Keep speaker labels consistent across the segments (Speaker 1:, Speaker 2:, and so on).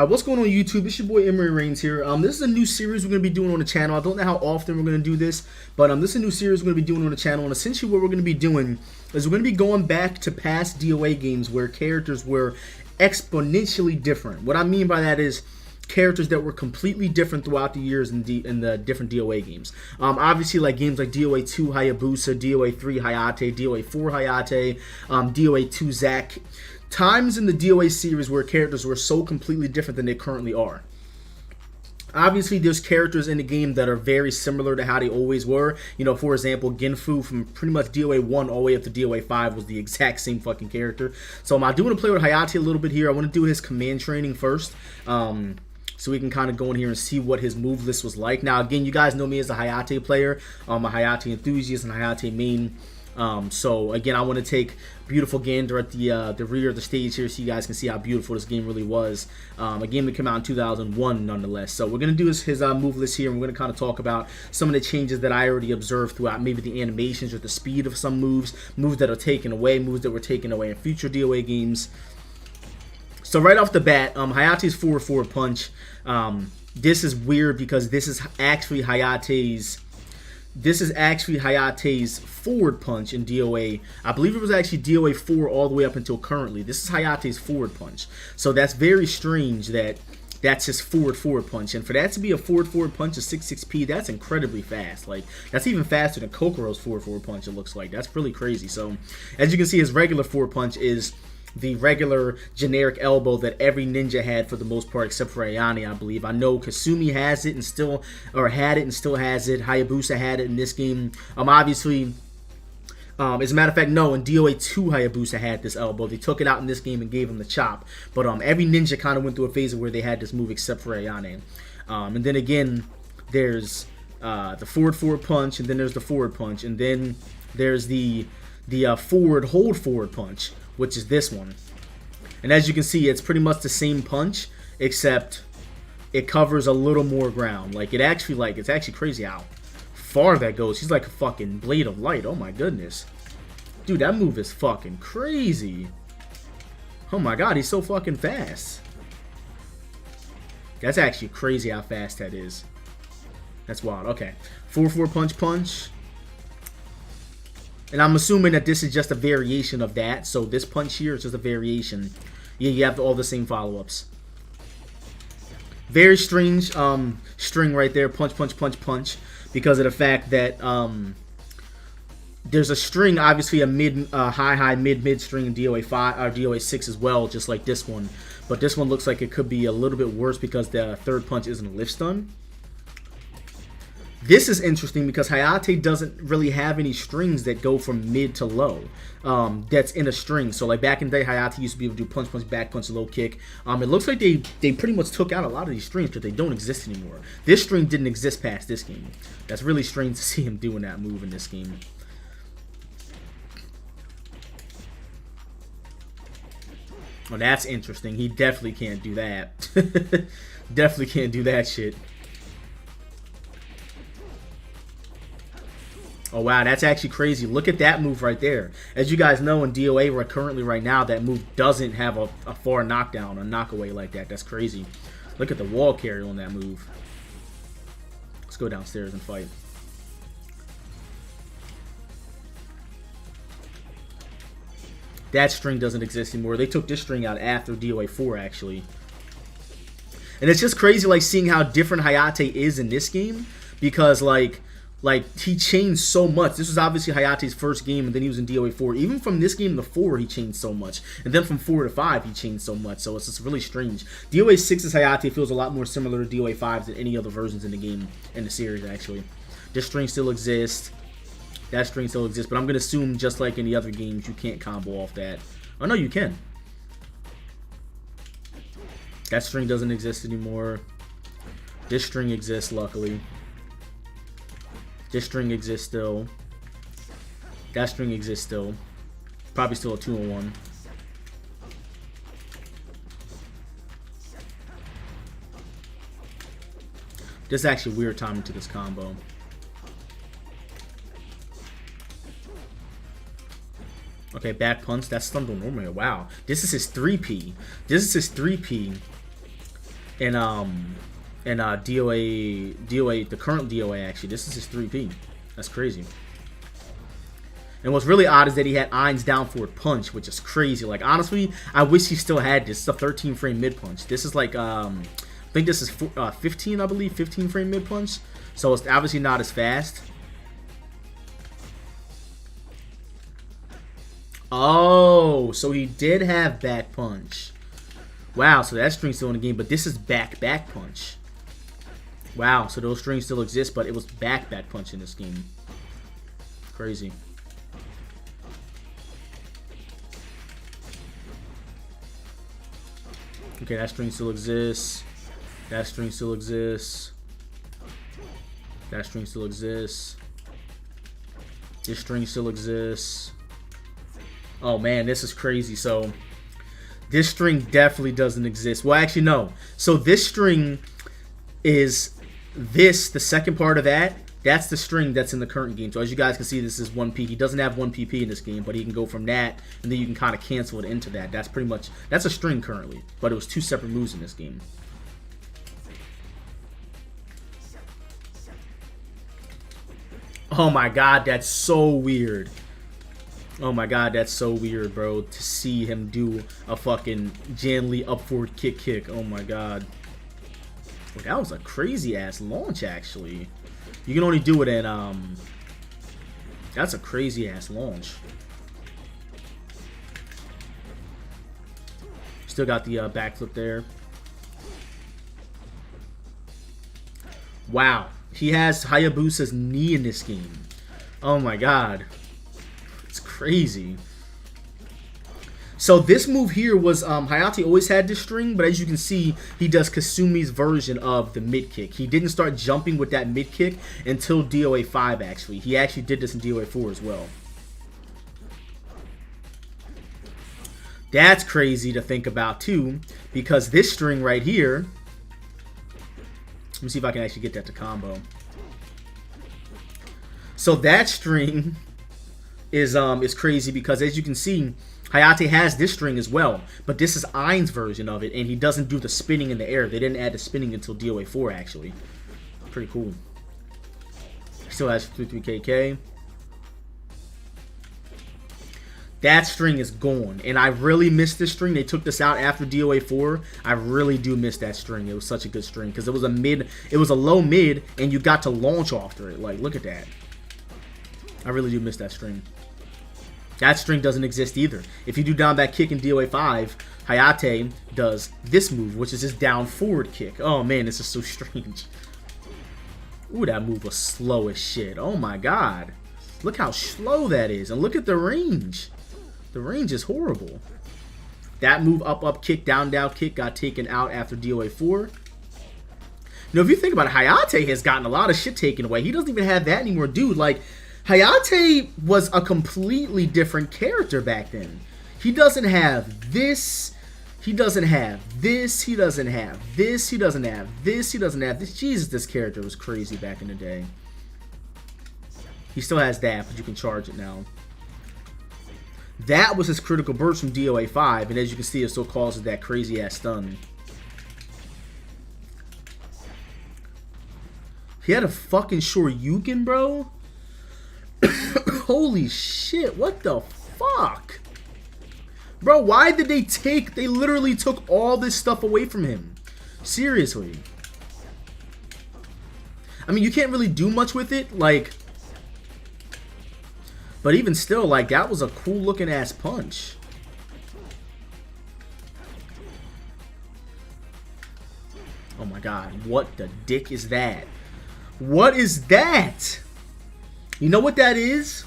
Speaker 1: What's going on YouTube? It's your boy EmeryReigns here. This is a new series we're going to be doing on the channel. I don't know how often we're going to do this, but this is a new series we're going to be doing on the channel. And essentially what we're going to be doing is we're going to be going back to past DOA games where characters were exponentially different. What I mean by that is characters that were completely different throughout the years in the different DOA games. Obviously, like games like DOA 2 Hayabusa, DOA 3 Hayate, DOA 4 Hayate, DOA 2 Zack. Times in the DOA series where characters were so completely different than they currently are. Obviously, there's characters in the game that are very similar to how they always were. You know, for example, Genfu from pretty much DOA 1 all the way up to DOA 5 was the exact same fucking character. So I do want to play with Hayate a little bit here. I want to do his command training first. So we can kind of go in here and see what his move list was like. Now, again, you guys know me as a Hayate player. I'm a Hayate enthusiast and Hayate main. So again, I want to take beautiful gander at the rear of the stage here so you guys can see how beautiful this game really was. A game that came out in 2001 nonetheless. So we're going to do his move list here, and we're going to kind of talk about some of the changes that I already observed throughout maybe the animations or the speed of some moves that are taken away, moves that were taken away in future DOA games. So right off the bat, Hayate's forward punch. This is weird because this is actually Hayate's forward punch in DOA. I believe it was actually DOA 4 all the way up until currently. This is Hayate's forward punch. So that's very strange that that's his forward punch. And for that to be a forward punch of 6-6P, that's incredibly fast. Like, that's even faster than Kokoro's forward punch, it looks like. That's really crazy. So, as you can see, his regular forward punch is the regular generic elbow that every ninja had for the most part, except for Ayane, I believe. I know Kasumi has it and still, or had it and still has it. Hayabusa had it in this game. Obviously, as a matter of fact, no, in DOA 2 Hayabusa had this elbow. They took it out in this game and gave him the chop. But every ninja kind of went through a phase where they had this move except for Ayane. And then again, there's the forward punch, and then there's the forward punch, and then there's the forward punch, which is this one. And as you can see, it's pretty much the same punch, except it covers a little more ground. Like, it's actually crazy how far that goes. He's like a fucking blade of light. Oh my goodness. Dude, that move is fucking crazy. Oh my god, he's so fucking fast. That's actually crazy how fast that is. That's wild. Okay. Forward punch. And I'm assuming that this is just a variation of that. So this punch here is just a variation. Yeah, you have all the same follow-ups. Very strange string right there. Punch. Because of the fact that there's a string, obviously a high, mid string in DOA 5 or DOA 6 as well, just like this one. But this one looks like it could be a little bit worse because the third punch isn't a lift stun. This is interesting because Hayate doesn't really have any strings that go from mid to low. That's in a string. So like back in the day, Hayate used to be able to do punch, back punch, low kick. It looks like they pretty much took out a lot of these strings because they don't exist anymore. This string didn't exist past this game. That's really strange to see him doing that move in this game. Oh, that's interesting. He definitely can't do that. Definitely can't do that shit. Oh wow, that's actually crazy. Look at that move right there. As you guys know, in DOA currently right now, that move doesn't have a far knockdown, a knockaway like that. That's crazy. Look at the wall carry on that move. Let's go downstairs and fight. That string doesn't exist anymore. They took this string out after DOA 4 actually. And it's just crazy like seeing how different Hayate is in this game because like he changed so much. This was obviously Hayate's first game, and then he was in DOA 4. Even from this game to 4, he changed so much. And then from 4 to 5, he changed so much. So it's just really strange. DOA 6's Hayate feels a lot more similar to DOA 5's than any other versions in the game, in the series, actually. This string still exists. That string still exists. But I'm going to assume, just like in the other games, you can't combo off that. Oh, no, you can. That string doesn't exist anymore. This string exists, luckily. This string exists still. That string exists still. Probably still a 2-on-1. This is actually weird timing to this combo. Okay, back punch. That's stunned on normally. Wow. This is his 3P. This is his 3P. DOA, the current DOA actually. This is his 3P. That's crazy. And what's really odd is that he had Ein's down forward punch, which is crazy. Like, honestly, I wish he still had this. It's a 13 frame mid punch. This is like, I think this is 15, I believe, 15 frame mid punch. So it's obviously not as fast. Oh, so he did have back punch. Wow, so that string's still in the game, but this is back punch. Wow, so those strings still exist, but it was back punch in this game. Crazy. Okay, that string still exists. That string still exists. That string still exists. This string still exists. Oh man, this is crazy. So this string definitely doesn't exist. Well, actually, no. So this string is this, the second part of that. That's the string that's in the current game. So as you guys can see, this is 1P. He doesn't have 1 PP in this game, but he can go from that, and then you can kind of cancel it into that. That's pretty much, that's a string currently, but it was 2 separate moves in this game. Oh my god, that's so weird. Oh my god, that's so weird, bro. To see him do a fucking Jan Lee up forward kick. Oh my god. Well, that was a crazy ass launch, actually. You can only do it at, that's a crazy ass launch. Still got the backflip there. Wow. He has Hayabusa's knee in this game. Oh my god. It's crazy. So this move here was, Hayate always had this string, but as you can see, he does Kasumi's version of the mid kick. He didn't start jumping with that mid kick until DOA 5 actually. He actually did this in DOA 4 as well. That's crazy to think about too, because this string right here, let me see if I can actually get that to combo. So that string is crazy because as you can see, Hayate has this string as well, but this is Ein's version of it, and he doesn't do the spinning in the air. They didn't add the spinning until DOA 4, actually. Pretty cool. Still has 3-3 KK. That string is gone, and I really missed this string. They took this out after DOA 4. I really do miss that string. It was such a good string because it was a mid, it was a low mid, and you got to launch after it. Like, look at that. I really do miss that string. That string doesn't exist either. If you do down back kick in DOA 5, Hayate does this move, which is his down forward kick. Oh man, this is so strange. Ooh, that move was slow as shit. Oh my god. Look how slow that is. And look at the range. The range is horrible. That move, up kick, down kick, got taken out after DOA 4. You know, if you think about it, Hayate has gotten a lot of shit taken away. He doesn't even have that anymore, dude. Like, Hayate was a completely different character back then. He doesn't have this. He doesn't have this. He doesn't have this. He doesn't have this. He doesn't have this. Jesus, this character was crazy back in the day. He still has that, but you can charge it now. That was his critical burst from DOA 5, and as you can see, it still causes that crazy ass stun. He had a fucking Shoryuken, bro. Holy shit, what the fuck? Bro, why did they literally took all this stuff away from him? Seriously. I mean, you can't really do much with it, like, but even still, like, that was a cool looking ass punch. Oh my god, what the dick is that? What is that? You know what that is?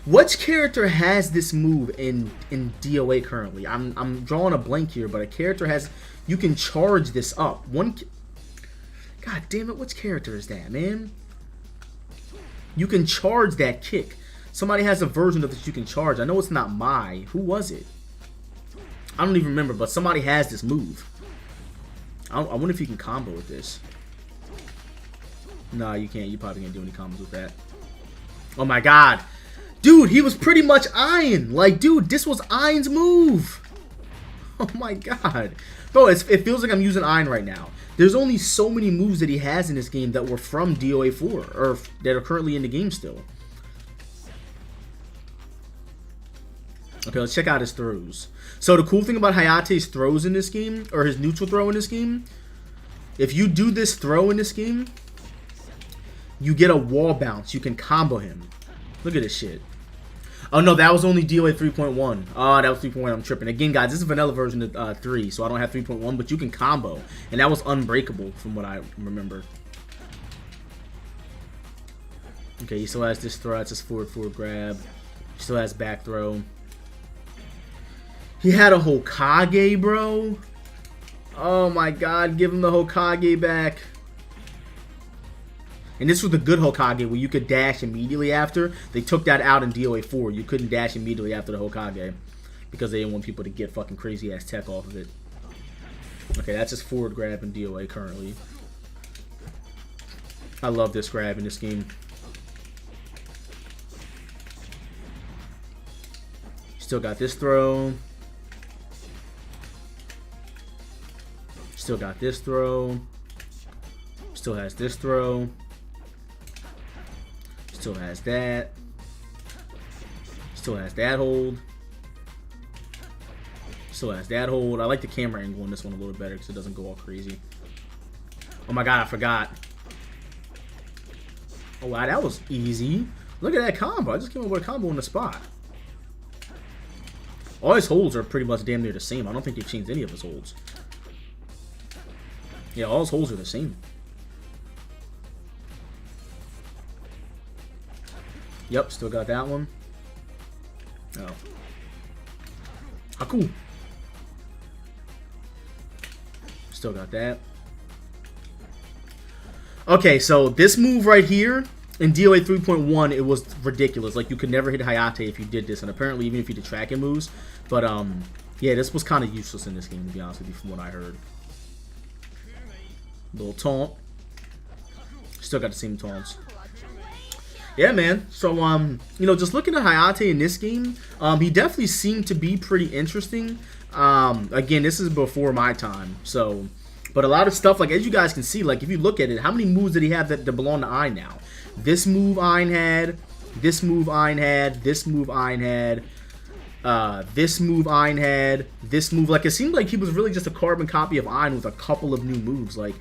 Speaker 1: Which character has this move in DOA currently? I'm drawing a blank here, but a character has, you can charge this up. God damn it, which character is that, man? You can charge that kick. Somebody has a version of this you can charge. I know it's not Mai. Who was it? I don't even remember, but somebody has this move. I wonder if you can combo with this. No, you can't. You probably can't do any combos with that. Oh my god. Dude, he was pretty much Ein. Like, dude, this was Ein's move. Oh my god. Bro, it feels like I'm using Ein right now. There's only so many moves that he has in this game that were from DOA 4, or that are currently in the game still. Okay, let's check out his throws. So the cool thing about Hayate's throws in this game, or his neutral throw in this game, if you do this throw in this game, you get a wall bounce. You can combo him. Look at this shit. Oh no, that was only DOA 3.1. Oh, that was 3.1. I'm tripping. Again, guys, this is vanilla version of 3, so I don't have 3.1, but you can combo. And that was unbreakable from what I remember. Okay, he still has this throw. That's his forward grab. He still has back throw. He had a Hokage, bro. Oh my god, give him the Hokage back. And this was the good Hokage where you could dash immediately after. They took that out in DOA 4. You couldn't dash immediately after the Hokage because they didn't want people to get fucking crazy ass tech off of it. Okay, that's his forward grab in DOA currently. I love this grab in this game. Still got this throw. Still got this throw. Still has this throw. Still has that. Still has that hold. Still has that hold. I like the camera angle on this one a little better because it doesn't go all crazy. Oh my god, I forgot. Oh wow, that was easy. Look at that combo. I just came up with a combo on the spot. All his holds are pretty much damn near the same. I don't think they've changed any of his holds. Yeah, all his holds are the same. Yep, still got that one. Oh. How cool. Still got that. Okay, so this move right here, in DOA 3.1, it was ridiculous. Like, you could never hit Hayate if you did this, and apparently even if you did tracking moves. But, yeah, this was kind of useless in this game, to be honest with you, from what I heard. Little taunt. Still got the same taunts. Yeah, man. So, you know, just looking at Hayate in this game, he definitely seemed to be pretty interesting. Again, this is before my time, so... But a lot of stuff, like, as you guys can see, like, if you look at it, how many moves did he have that belong to Ein now? This move Ein had, this move Ein had, this move Ein had, this move Ein had, this move. Like, it seemed like he was really just a carbon copy of Ein with a couple of new moves. Like,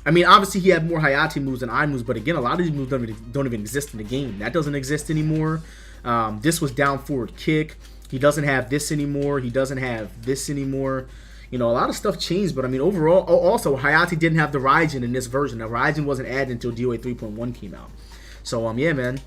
Speaker 1: I mean, obviously he had more Hayate moves than Ein moves, but again, a lot of these moves don't even exist in the game. That doesn't exist anymore. This was down forward kick. He doesn't have this anymore. He doesn't have this anymore. You know, a lot of stuff changed, but I mean, overall, also, Hayate didn't have the Raijin in this version. The Raijin wasn't added until DOA 3.1 came out. So, yeah, man.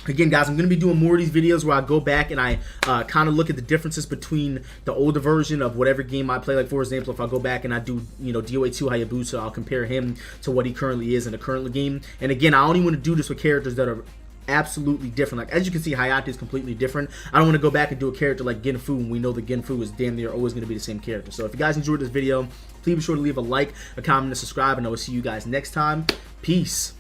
Speaker 1: Again, guys, I'm going to be doing more of these videos where I go back and I kind of look at the differences between the older version of whatever game I play. Like, for example, if I go back and I do, you know, DOA 2 Hayabusa, I'll compare him to what he currently is in the current game. And again, I only want to do this with characters that are absolutely different. Like, as you can see, Hayate is completely different. I don't want to go back and do a character like Genfu, and we know that Genfu is damn near always going to be the same character. So if you guys enjoyed this video, please be sure to leave a like, a comment, and subscribe, and I will see you guys next time. Peace.